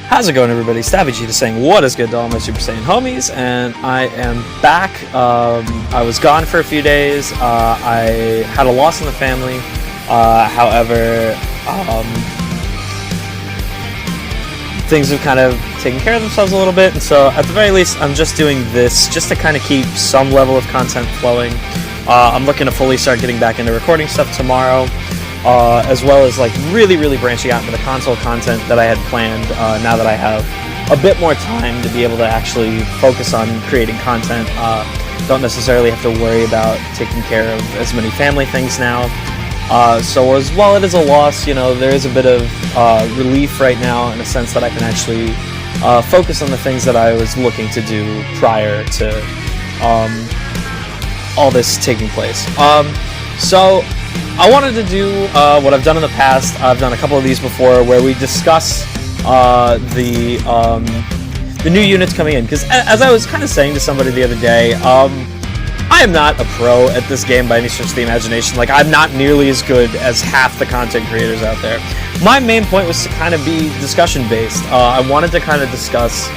How's it going, everybody? Vegeta saying what is good to all my Super Saiyan homies, and I am back. I was gone for a few days. I had a loss in the family. However, things have kind of taken care of themselves a little bit, and so at the very least, I'm just doing this just to kind of keep some level of content flowing. I'm looking to fully start getting back into recording stuff tomorrow. As well as like really branching out into the console content that I had planned now that I have a bit more time to be able to actually focus on creating content. Don't necessarily have to worry about taking care of as many family things now. So as while it is a loss, you know, there is a bit of relief right now in a sense that I can actually focus on the things that I was looking to do prior to all this taking place. So I wanted to do what I've done in the past. I've done a couple of these before where we discuss the new units coming in. Because as I was kind of saying to somebody the other day, I am not a pro at this game by any stretch of the imagination. Like, I'm not nearly as good as half the content creators out there. My main point was to kind of be discussion-based. I wanted to kind of discuss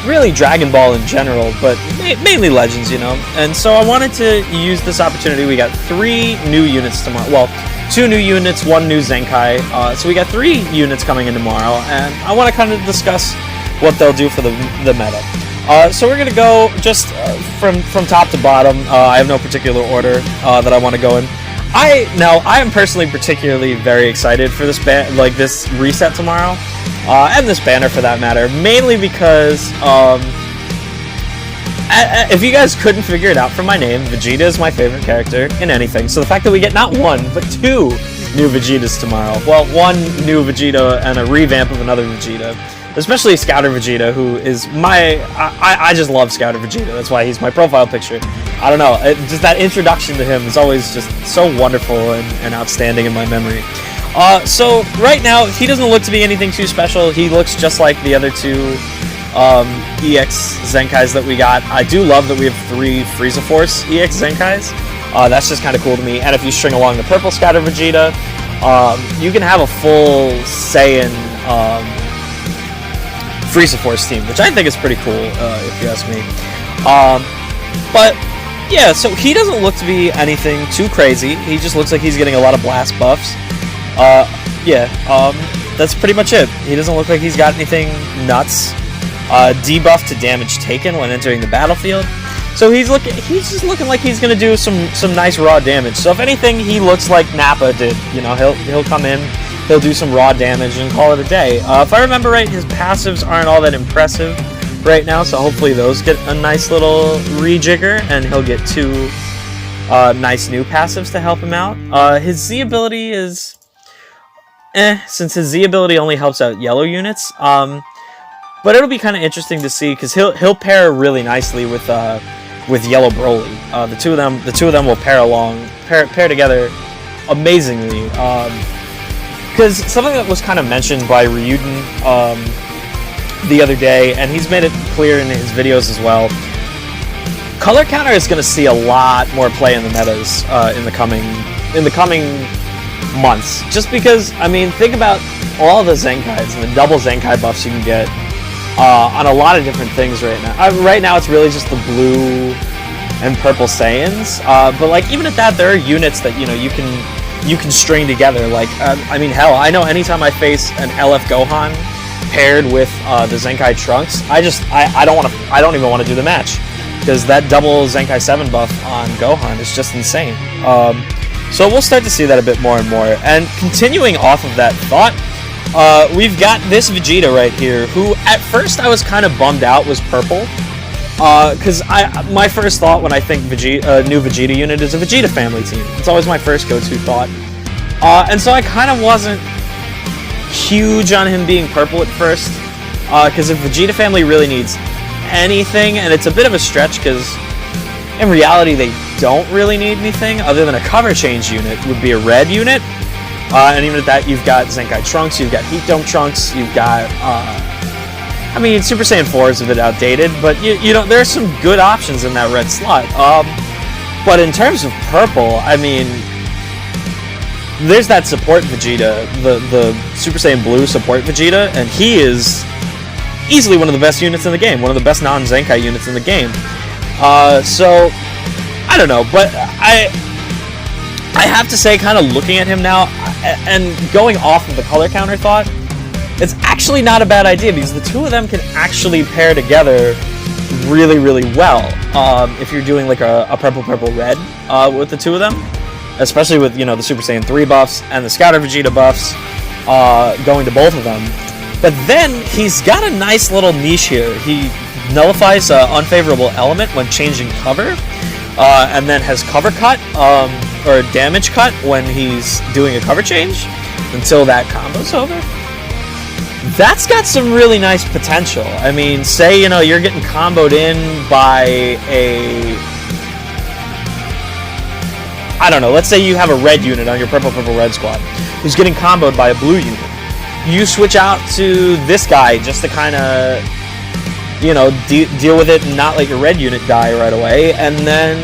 really Dragon Ball in general, but mainly Legends, you know. And so I wanted to use this opportunity. We got 3 new units tomorrow. Well, 2 new units, 1 new Zenkai. So we got 3 units coming in tomorrow, and I want to kind of discuss what they'll do for the meta. So we're going to go just from top to bottom. I have no particular order that I want to go in. I am personally particularly very excited for this this reset tomorrow. And this banner for that matter, mainly because if you guys couldn't figure it out from my name, Vegeta is my favorite character in anything. So the fact that we get not 1, but 2 new Vegetas tomorrow. Well, 1 new Vegeta and a revamp of another Vegeta. Especially Scouter Vegeta, who is I just love Scouter Vegeta. That's why he's my profile picture. I don't know, just that introduction to him is always just so wonderful and outstanding in my memory. So right now, he doesn't look to be anything too special. He looks just like the other 2 EX Zenkais that we got. I do love that we have 3 Frieza Force EX Zenkais. That's just kind of cool to me. And if you string along the purple Scouter Vegeta, you can have a full Saiyan Frieza Force team, which I think is pretty cool, if you ask me. But yeah, so he doesn't look to be anything too crazy. He just looks like he's getting a lot of blast buffs. That's pretty much it. He doesn't look like he's got anything nuts. Debuff to damage taken when entering the battlefield. So he's just looking like he's gonna do some nice raw damage. So if anything, he looks like Nappa did. You know, he'll come in, he'll do some raw damage and call it a day. If I remember right, his passives aren't all that impressive right now, so hopefully those get a nice little rejigger, and he'll get 2 nice new passives to help him out. His Z ability is since his Z ability only helps out yellow units. But it'll be kind of interesting to see because he'll pair really nicely with Yellow Broly. The two of them will pair together amazingly. Because something that was kind of mentioned by Ryuden the other day, and he's made it clear in his videos as well. Color counter is going to see a lot more play in the metas in the coming months. Just because, I mean, think about all the Zenkais and the double Zenkai buffs you can get on a lot of different things right now. Right now, it's really just the blue and purple Saiyans. But like even at that, there are units that you can string together. Like I mean, hell, I know anytime I face an LF Gohan paired with the Zenkai Trunks, I don't even want to do the match because that double Zenkai 7 buff on Gohan is just insane. So we'll start to see that a bit more and more. And continuing off of that thought, we've got this Vegeta right here, who at first I was kind of bummed out was purple. Because my first thought when I think new Vegeta unit is a Vegeta family team. It's always my first go-to thought. And so I kind of wasn't huge on him being purple at first. Because if Vegeta family really needs anything, and it's a bit of a stretch because in reality they don't really need anything other than a cover change unit, would be a red unit. And even at that, you've got Zenkai Trunks, you've got Heat Dome Trunks, you've got I mean, Super Saiyan 4 is a bit outdated, but you know, there's some good options in that red slot. But in terms of purple, I mean, there's that support Vegeta, the Super Saiyan Blue support Vegeta, and he is easily one of the best units in the game, one of the best non-Zenkai units in the game. So I don't know, but I have to say, kind of looking at him now and going off of the color counter thought, it's actually not a bad idea because the two of them can actually pair together really, really well. If you're doing like a purple-red with the two of them, especially with, you know, the Super Saiyan 3 buffs and the Scouter Vegeta buffs going to both of them. But then he's got a nice little niche here. He nullifies unfavorable element when changing cover, and then has cover cut or damage cut when he's doing a cover change until that combo's over. That's got some really nice potential. I mean, say, you know, you're getting comboed in by I don't know, let's say you have a red unit on your purple-red squad who's getting comboed by a blue unit. You switch out to this guy just to kind of, you know, deal with it and not let your red unit die right away, and then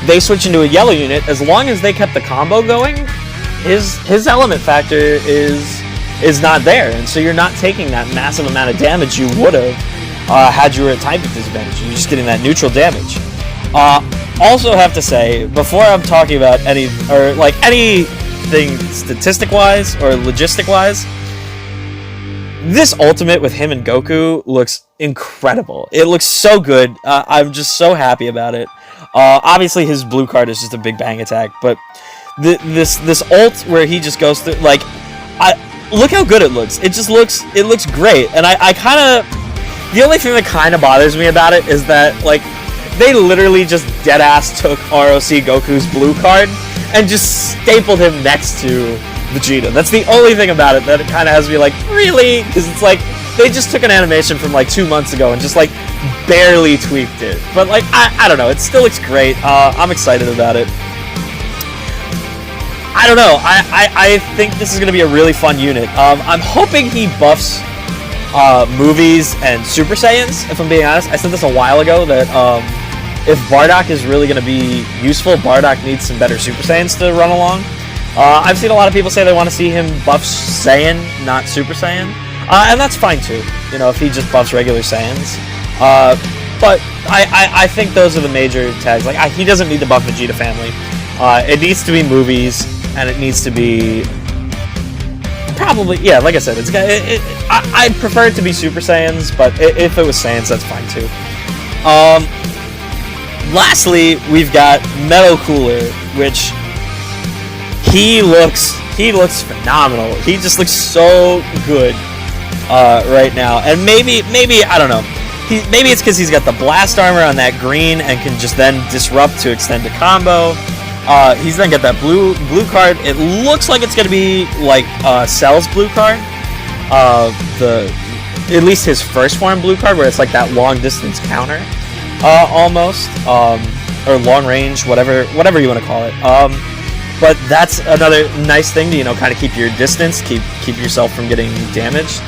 they switch into a yellow unit. As long as they kept the combo going, his element factor is not there, and so you're not taking that massive amount of damage you would have had you were at type disadvantage. You're just getting that neutral damage. Also have to say, before I'm talking about anything statistic-wise or logistic-wise, this ultimate with him and Goku looks incredible. It looks so good. I'm just so happy about it. Obviously, his blue card is just a big bang attack, but this ult where he just goes through, like, look how good it looks. It looks great. And I kind of, the only thing that kind of bothers me about it is that, like, they literally just deadass took ROC Goku's blue card and just stapled him next to Vegeta. That's the only thing about it that it kind of has me like, really? Because it's like, they just took an animation from like 2 months ago and just like barely tweaked it. But like, I don't know, it still looks great. I'm excited about it. I don't know, I think this is going to be a really fun unit. I'm hoping he buffs movies and Super Saiyans, if I'm being honest. I said this a while ago that if Bardock is really going to be useful, Bardock needs some better Super Saiyans to run along. I've seen a lot of people say they want to see him buff Saiyan, not Super Saiyan. And that's fine too, you know, if he just buffs regular Saiyans. But I think those are the major tags. Like, he doesn't need to buff Vegeta family. It needs to be movies, and it needs to be probably, yeah, like I said, I'd prefer it to be Super Saiyans, but if it was Saiyans, that's fine too. Lastly, we've got Metal Cooler, which he looks phenomenal. He just looks so good right now, and maybe I don't know. Maybe it's because he's got the blast armor on that green and can just then disrupt to extend a combo. He's then got that blue card. It looks like it's gonna be like Cell's blue card, at least his first form blue card, where it's like that long distance counter, almost, or long range, whatever you want to call it. But that's another nice thing to, you know, kind of keep your distance, keep yourself from getting damaged.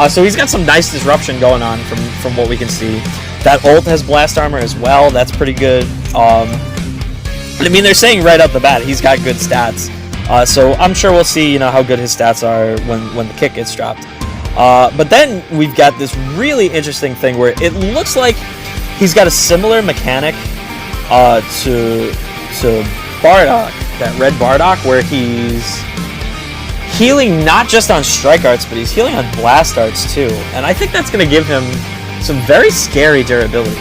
So he's got some nice disruption going on from what we can see. That ult has blast armor as well. That's pretty good. I mean, they're saying right out the bat he's got good stats. So I'm sure we'll see, you know, how good his stats are when the kick gets dropped. But then we've got this really interesting thing where it looks like he's got a similar mechanic to Bardock, that red Bardock, where he's healing not just on strike arts, but he's healing on blast arts too. And I think that's going to give him some very scary durability.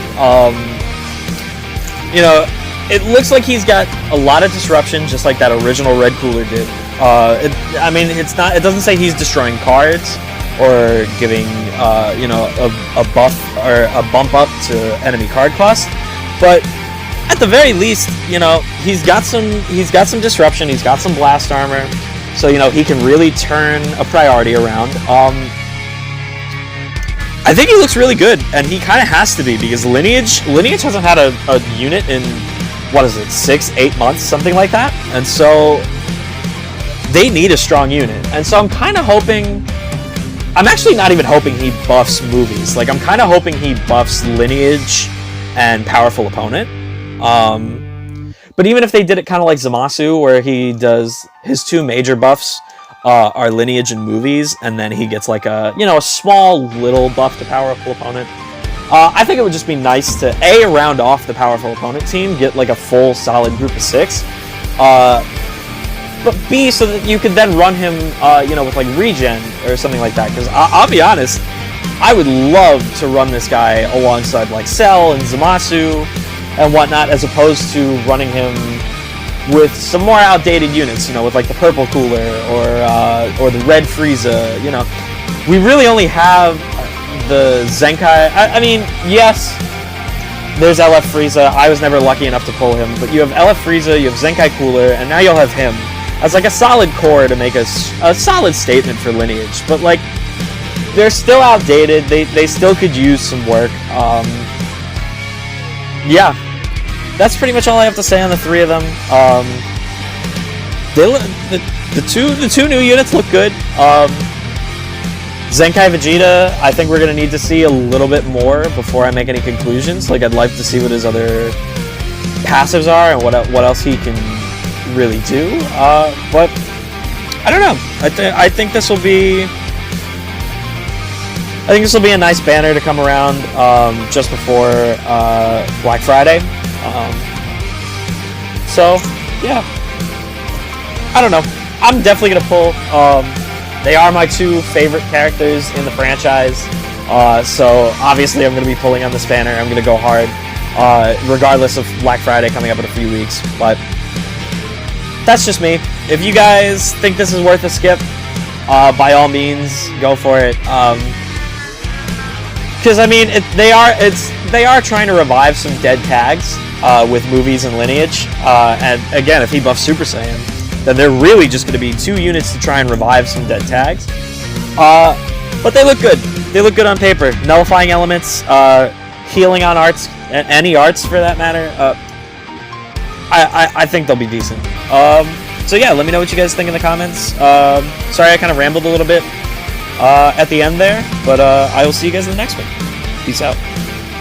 You know, it looks like he's got a lot of disruption, just like that original Red Cooler did. I mean, it doesn't say he's destroying cards or giving, you know, a buff or a bump up to enemy card cost, but at the very least, you know, he's got some disruption. He's got some blast armor, so, you know, he can really turn a priority around. I think he looks really good, and he kind of has to be, because Lineage hasn't had a unit in, what is it, 6-8 months, something like that, and so they need a strong unit. And so I'm kind of hoping, I'm actually not even hoping he buffs movies. Like, I'm kind of hoping he buffs Lineage and Powerful Opponent. But even if they did it kind of like Zamasu, where he does his 2 major buffs are lineage and movies, and then he gets like a a small little buff to powerful opponent. I think it would just be nice to round off the powerful opponent team, get like a full solid group of 6, but B, so that you could then run him with like regen or something like that. Because I'll be honest, I would love to run this guy alongside like Cell and Zamasu and whatnot, as opposed to running him with some more outdated units, with like the purple cooler or the red Frieza. We really only have the Zenkai. I mean, yes, there's LF Frieza. I was never lucky enough to pull him, but you have LF Frieza, you have Zenkai cooler, and now you'll have him as like a solid core to make a solid statement for lineage. But like, they're still outdated. They still could use some work. Yeah, that's pretty much all I have to say on the 3 of them. The two new units look good. Zenkai Vegeta, I think we're gonna need to see a little bit more before I make any conclusions. Like, I'd like to see what his other passives are and what else he can really do. But I don't know. I think this will be. I think this will be a nice banner to come around just before Black Friday. So, yeah. I don't know. I'm definitely going to pull. They are my 2 favorite characters in the franchise. So, obviously, I'm going to be pulling on this banner. I'm going to go hard, regardless of Black Friday coming up in a few weeks. But that's just me. If you guys think this is worth a skip, by all means, go for it. Because I mean, they are trying to revive some dead tags with movies and lineage. And again, if he buffs Super Saiyan, then they're really just going to be 2 units to try and revive some dead tags. But they look good. They look good on paper. Nullifying elements, healing on arts, any arts for that matter. I think they'll be decent. So yeah, let me know what you guys think in the comments. Sorry I kind of rambled a little bit at the end there, but I will see you guys in the next one. Peace out.